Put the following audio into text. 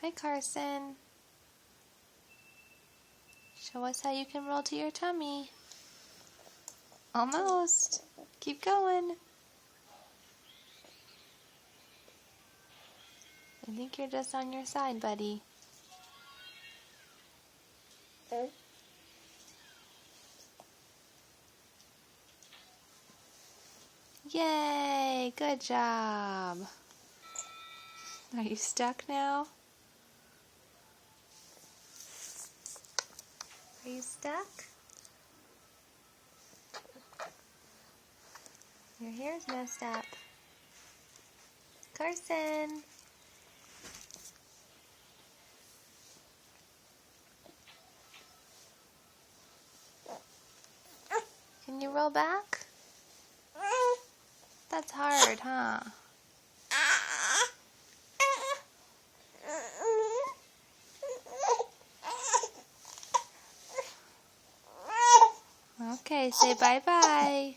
Hi, Carson. Show us how you can roll to your tummy. Almost. Keep going. I think you're just on your side, buddy. Yay! Good job. Are you stuck now? Are you stuck? Your hair's messed up. Carson! Can you roll back? That's hard, huh? Okay, say bye-bye.